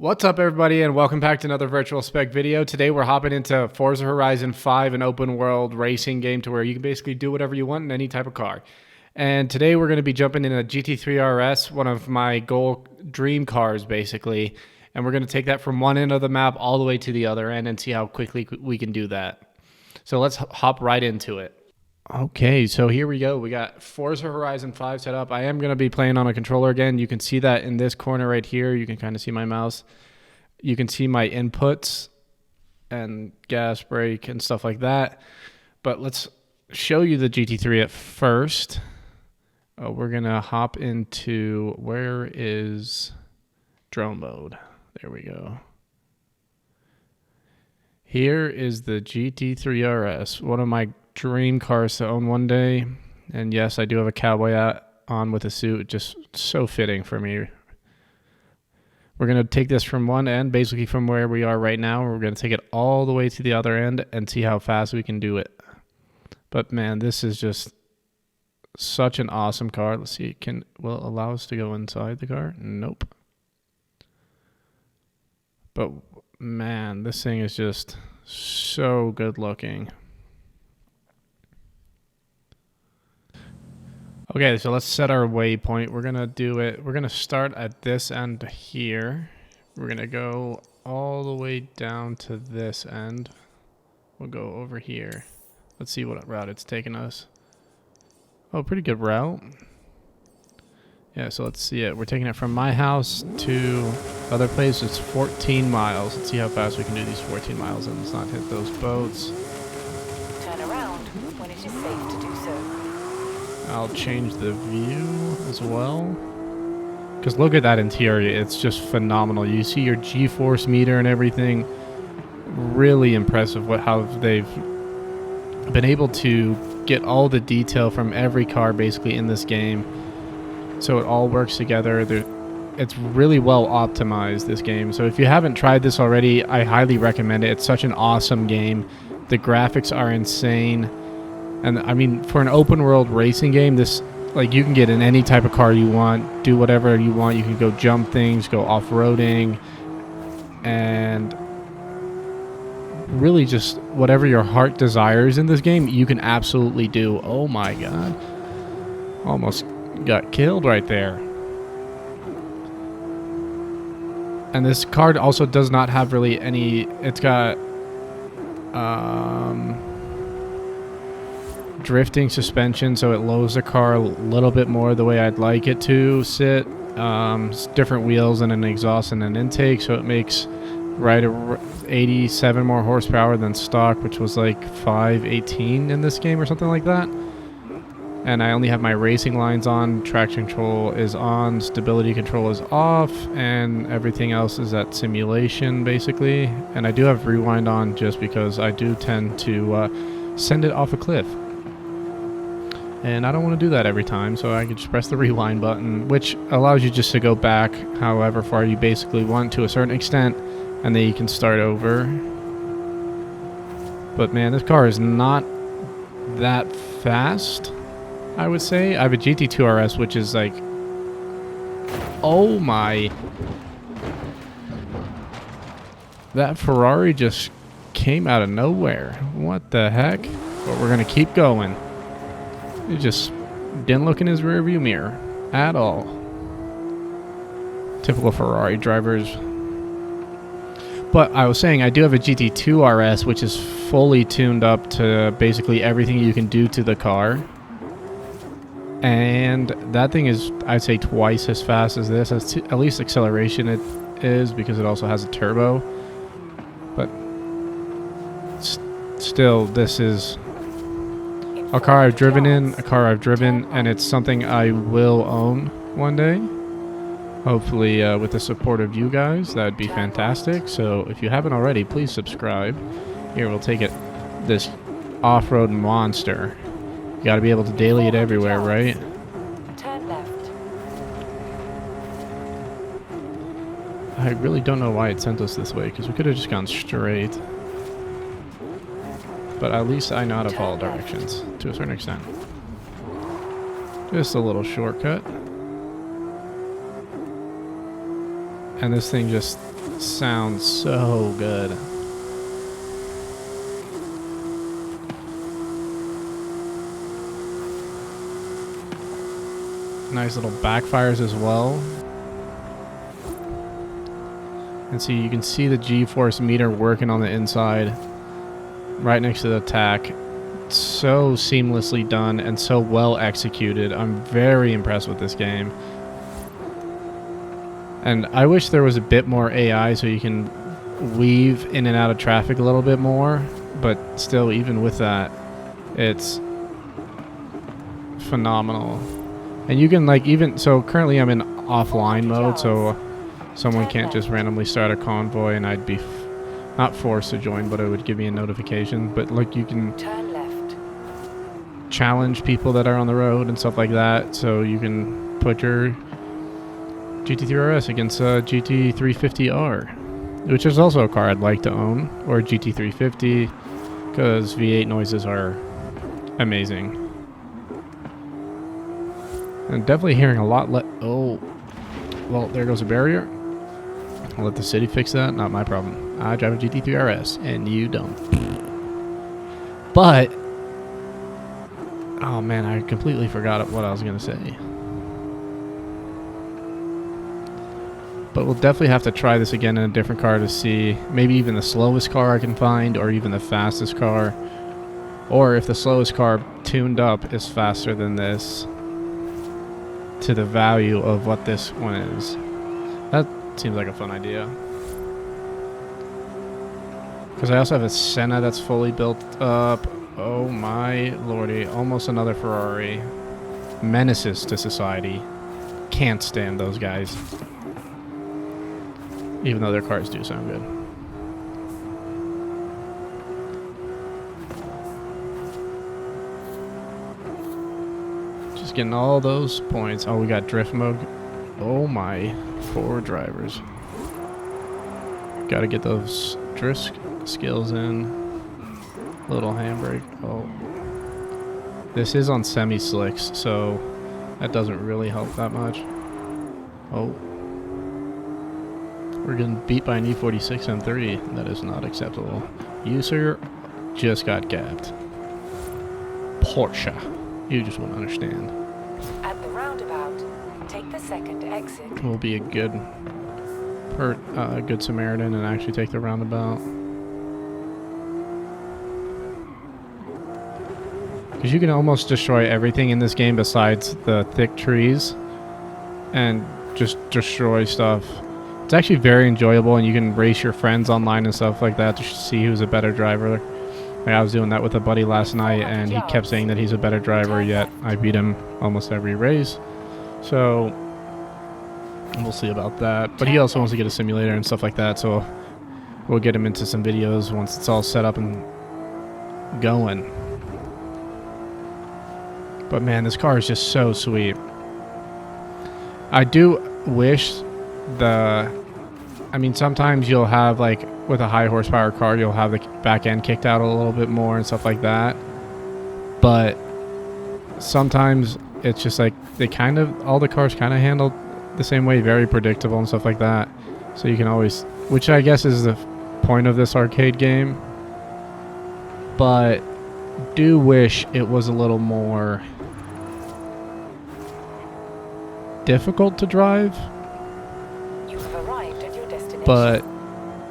What's up, everybody, and welcome back to another virtual spec video. Today we're hopping into Forza Horizon 5, an open world racing game to where you can basically do whatever you want in any type of car. And today we're going to be jumping in a GT3 RS, one of my dream cars basically, and we're going to take that from one end of the map all the way to the other end and see how quickly we can do that. So let's hop right into it. Okay, so here we go. We got Forza Horizon 5 set up. I am going to be playing on a controller again. You can see that in this corner right here. You can kind of see my mouse. You can see my inputs and gas, brake, and stuff like that. But let's show you the GT3 at first. We're going to hop into, where is drone mode? There we go. Here is the GT3 RS, one of my dream cars to own one day. And yes, I do have a cowboy hat on with a suit, just so fitting for me. We're going to take this from one end, basically from where we are right now. We're going to take it all the way to the other end and see how fast we can do it. But man, this is just such an awesome car. Let's see, will it allow us to go inside the car? Nope. But man, this thing is just so good looking. Okay, so let's set our waypoint. We're going to do it. We're going to start at this end here. We're going to go all the way down to this end. We'll go over here. Let's see what route it's taking us. Oh, pretty good route. Yeah, so let's see it. We're taking it from my house to the other place. It's 14 miles. Let's see how fast we can do these 14 miles and let's not hit those boats. Turn around when it is safe to do so. I'll change the view as well. Because look at that interior. It's just phenomenal. You see your G-force meter and everything. Really impressive how they've been able to get all the detail from every car basically in this game. So it all works together. It's really well optimized, this game. So if you haven't tried this already, I highly recommend it. It's such an awesome game. The graphics are insane. And I mean, for an open world racing game, this, like, you can get in any type of car you want, do whatever you want. You can go jump things, go off-roading, and really just whatever your heart desires in this game, you can absolutely do. Oh my God. Almost got killed right there. And this car also does not have really any, it's got drifting suspension, so it lowers the car a little bit more the way I'd like it to sit. Different wheels and an exhaust and an intake, so it makes right 87 more horsepower than stock, which was like 518 in this game or something like that. And I only have my racing lines on, traction control is on, stability control is off, and everything else is at simulation basically. And I do have rewind on just because I do tend to send it off a cliff. And I don't want to do that every time, so I can just press the rewind button, which allows you just to go back however far you basically want to a certain extent, and then you can start over. But man, this car is not that fast, I would say. I have a GT3 RS, which is like, oh my. That Ferrari just came out of nowhere. What the heck? But we're going to keep going. He just didn't look in his rearview mirror at all. Typical Ferrari drivers. But I was saying I do have a GT3 RS, which is fully tuned up to basically everything you can do to the car. And that thing is, I'd say, twice as fast as this. At least acceleration it is, because it also has a turbo. But still, this is a car I've driven and it's something I will own one day. Hopefully with the support of you guys, that would be fantastic. So if you haven't already, please subscribe. Here, we'll take it, this off-road monster. You gotta be able to daily it everywhere, right? Turn left. I really don't know why it sent us this way, because we could have just gone straight. But at least I know how to follow directions to a certain extent. Just a little shortcut. And this thing just sounds so good. Nice little backfires as well. And see, you can see the G-force meter working on the inside right next to the tack. So seamlessly done and so well executed. I'm very impressed with this game. And I wish there was a bit more AI so you can weave in and out of traffic a little bit more. But still, even with that, it's phenomenal. And you can like even, so currently I'm in offline mode, so someone can't just randomly start a convoy and I'd be not forced to join, but it would give me a notification. But look, you can Turn left. challenge people that are on the road and stuff like that. So you can put your GT3 RS against a GT350R, which is also a car I'd like to own, or a GT350, because V8 noises are amazing. And definitely hearing a lot oh, well, there goes a barrier. I'll let the city fix that. Not my problem. I drive a GT3 RS, and you don't. But, oh man, I completely forgot what I was going to say. But we'll definitely have to try this again in a different car to see maybe even the slowest car I can find, or even the fastest car. Or if the slowest car tuned up is faster than this, to the value of what this one is. That seems like a fun idea. Because I also have a Senna that's fully built up. Oh my lordy. Almost another Ferrari. Menaces to society. Can't stand those guys. Even though their cars do sound good. Just getting all those points. Oh, we got drift mode. Oh my. 4 drivers. Gotta get those drift skills in. Little handbrake. Oh. This is on semi-slicks, so that doesn't really help that much. Oh. We're getting beat by an E46 M3. That is not acceptable. You, sir, just got gapped. Porsche. You just won't understand. At the roundabout, take the second exit. We'll be a good Samaritan and actually take the roundabout. Because you can almost destroy everything in this game besides the thick trees. And just destroy stuff. It's actually very enjoyable, and you can race your friends online and stuff like that to see who's a better driver. Like I was doing that with a buddy last night, and he kept saying that he's a better driver, yet I beat him almost every race. So we'll see about that. But he also wants to get a simulator and stuff like that, so we'll get him into some videos once it's all set up and going. But man, this car is just so sweet. I do wish I mean, sometimes you'll have, like, with a high horsepower car, you'll have the back end kicked out a little bit more and stuff like that. But sometimes it's just like all the cars kind of handle the same way, very predictable and stuff like that. So you can always, which I guess is the point of this arcade game. But do wish it was a little more difficult to drive. But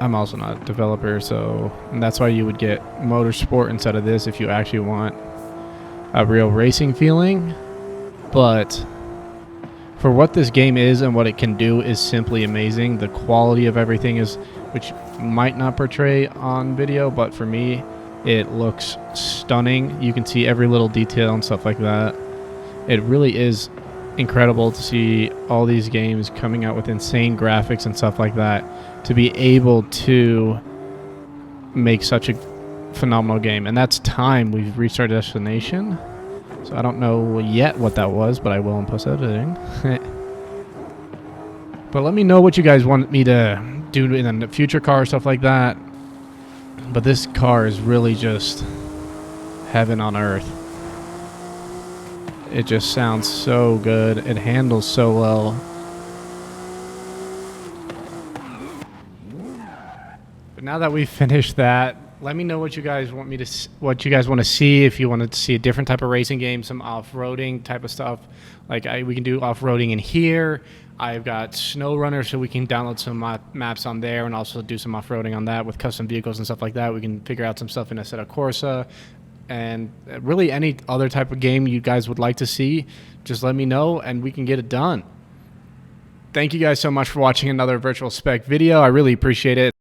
I'm also not a developer, so and that's why you would get motorsport instead of this if you actually want a real racing feeling. But for what this game is and what it can do is simply amazing. The quality of everything is, which might not portray on video, but for me, it looks stunning. You can see every little detail and stuff like that. It really is incredible to see all these games coming out with insane graphics and stuff like that, to be able to make such a phenomenal game. And that's time. We've reached our destination, so I don't know yet what that was, but I will in post editing. But let me know what you guys want me to do in the future car, stuff like that. But this car is really just heaven on earth. It just sounds so good. It handles so well. But now that we've finished that, let me know what you guys want what you guys want to see. If you want to see a different type of racing game, some off-roading type of stuff, like we can do off-roading in here. I've got SnowRunner, so we can download some maps on there and also do some off-roading on that with custom vehicles and stuff like that. We can figure out some stuff in Assetto Corsa, and really any other type of game you guys would like to see, just let me know and we can get it done. Thank you guys so much for watching another Virtual Spec video. I really appreciate it.